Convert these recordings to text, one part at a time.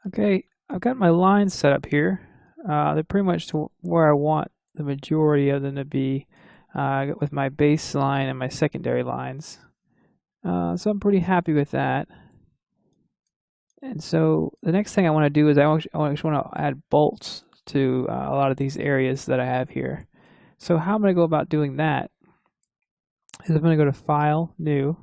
Okay, I've got my lines set up here. They're pretty much to where I want the majority of them to be with my baseline and my secondary lines. So I'm pretty happy with that. And so the next thing I want to do is I just want to add bolts to a lot of these areas that I have here. So how I'm going to go about doing that is I'm going to go to File, New,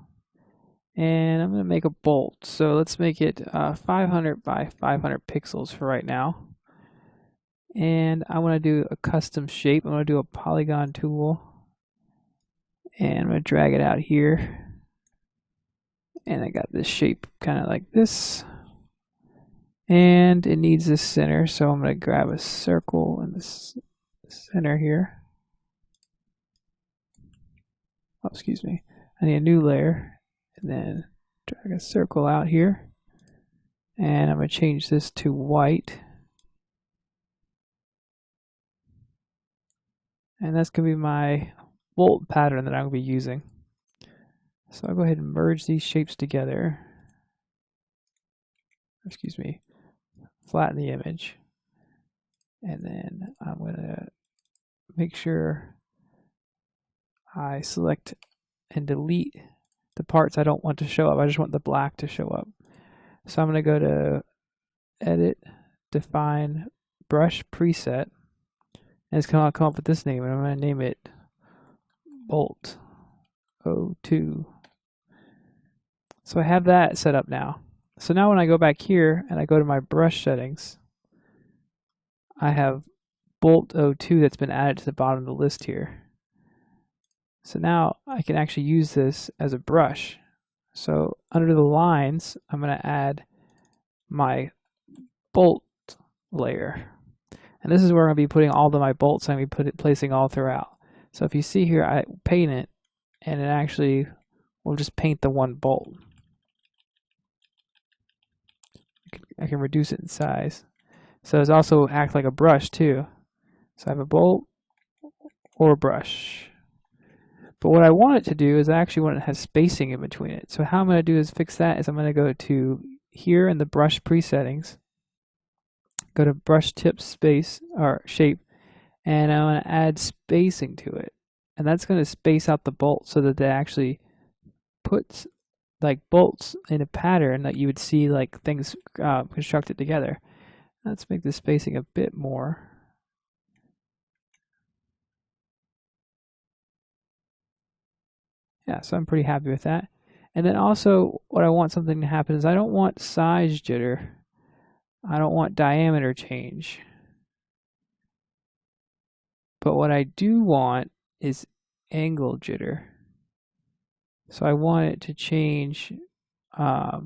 and I'm going to make a bolt. So let's make it 500 by 500 pixels for right now. And I want to do a custom shape. I'm going to do a polygon tool, and I'm going to drag it out here. And I got this shape kind of like this. And it needs this center, so I'm going to grab a circle in this center here. Oh, excuse me. I need a new layer, and then drag a circle out here. And I'm going to change this to white. And that's going to be my bolt pattern that I'm going to be using. So I'll go ahead and merge these shapes together. Excuse me. Flatten the image. And then I'm going to make sure I select and delete the parts I don't want to show up. I just want the black to show up. So I'm going to go to Edit, Define, Brush Preset. And it's going to come up with this name. And I'm going to name it Bolt 02. So I have that set up now. So now when I go back here and I go to my brush settings, I have Bolt 02 that's been added to the bottom of the list here. So now I can actually use this as a brush. So under the lines, I'm going to add my bolt layer. And this is where I'm going to be putting all of my bolts. I'm going to be placing all throughout. So if you see here, I paint it, and it actually will just paint the one bolt. I can reduce it in size. So it's also act like a brush too. So I have a bolt or a brush. But what I want it to do is I actually want it to have spacing in between it. So how I'm going to do is fix that is I'm going to go to here in the brush presettings, go to brush tip space or shape, and I want to add spacing to it. And that's going to space out the bolts so that they actually puts like bolts in a pattern that you would see like things constructed together. Let's make the spacing a bit more. Yeah, so I'm pretty happy with that. And then also what I want something to happen is I don't want size jitter. I don't want diameter change. But what I do want is angle jitter. So I want it to change. I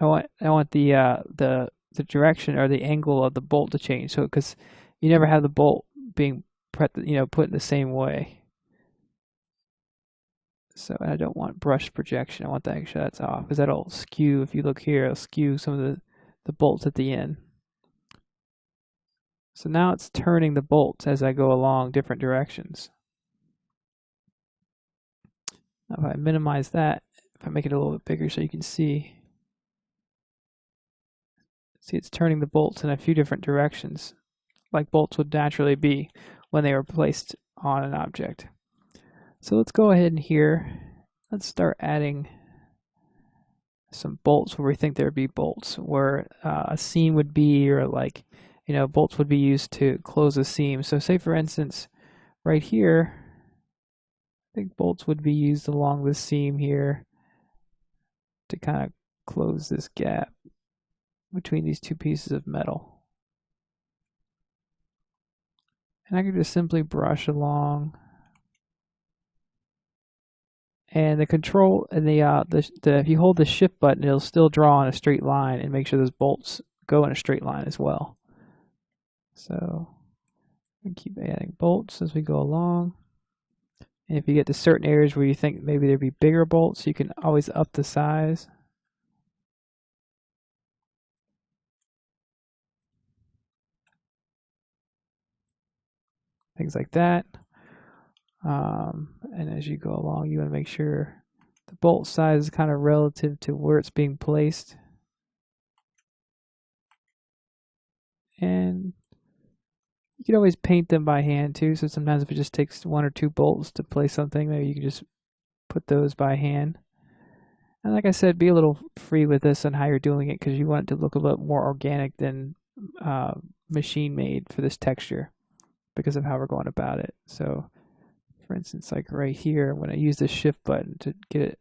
want the direction or the angle of the bolt to change. So because you never have the bolt being put in the same way. So I don't want brush projection. I want that actually that's off because that'll skew. If you look here, it'll skew some of the bolts at the end. So now it's turning the bolts as I go along different directions. Now if I minimize that, if I make it a little bit bigger so you can see it's turning the bolts in a few different directions, like bolts would naturally be when they were placed on an object. So let's go ahead and here, let's start adding some bolts where we think there would be bolts, where a seam would be, or like, bolts would be used to close a seam. So say for instance, right here, I think bolts would be used along this seam here to kind of close this gap between these two pieces of metal. And I can just simply brush along. And the control and if you hold the shift button, it'll still draw on a straight line and make sure those bolts go in a straight line as well. So we keep adding bolts as we go along. And if you get to certain areas where you think maybe there'd be bigger bolts, you can always up the size. Things like that. And as you go along, you want to make sure the bolt size is kind of relative to where it's being placed. And you can always paint them by hand too. So sometimes if it just takes 1 or 2 bolts to place something, maybe you can just put those by hand. And like I said, be a little free with this on how you're doing it because you want it to look a little more organic than machine made for this texture because of how we're going about it. So for instance, like right here, I'm going to use the shift button to get it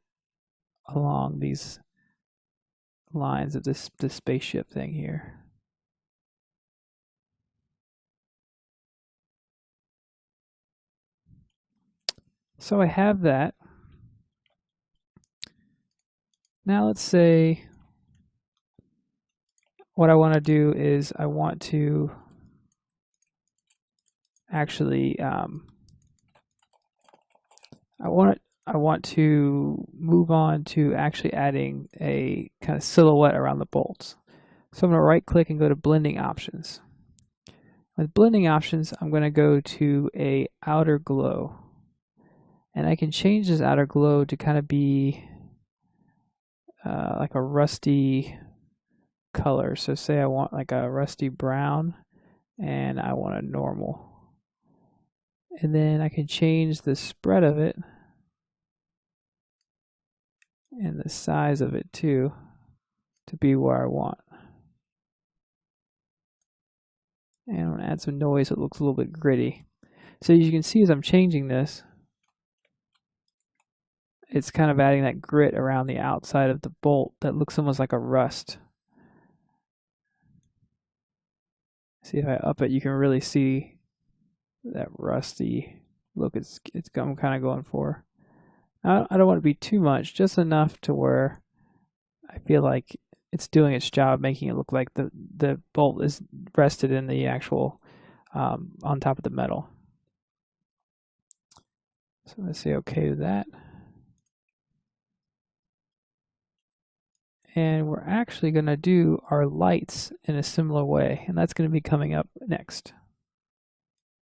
along these lines of this spaceship thing here. So I have that. Now let's say what I want to do is I want to actually I want to move on to actually adding a kind of silhouette around the bolts. So I'm going to right click and go to blending options. With blending options, I'm going to go to a outer glow. And I can change this outer glow to kind of be like a rusty color. So say I want like a rusty brown and I want a normal. And then I can change the spread of it and the size of it too to be where I want. And I'm going to add some noise so it looks a little bit gritty. So as you can see as I'm changing this, it's kind of adding that grit around the outside of the bolt that looks almost like a rust. See if I up it, you can really see that rusty look I'm kind of going for. I don't want to be too much, just enough to where I feel like it's doing its job, making it look like the bolt is rested in the actual on top of the metal. So let's say okay to that. And we're actually going to do our lights in a similar way, and that's going to be coming up next.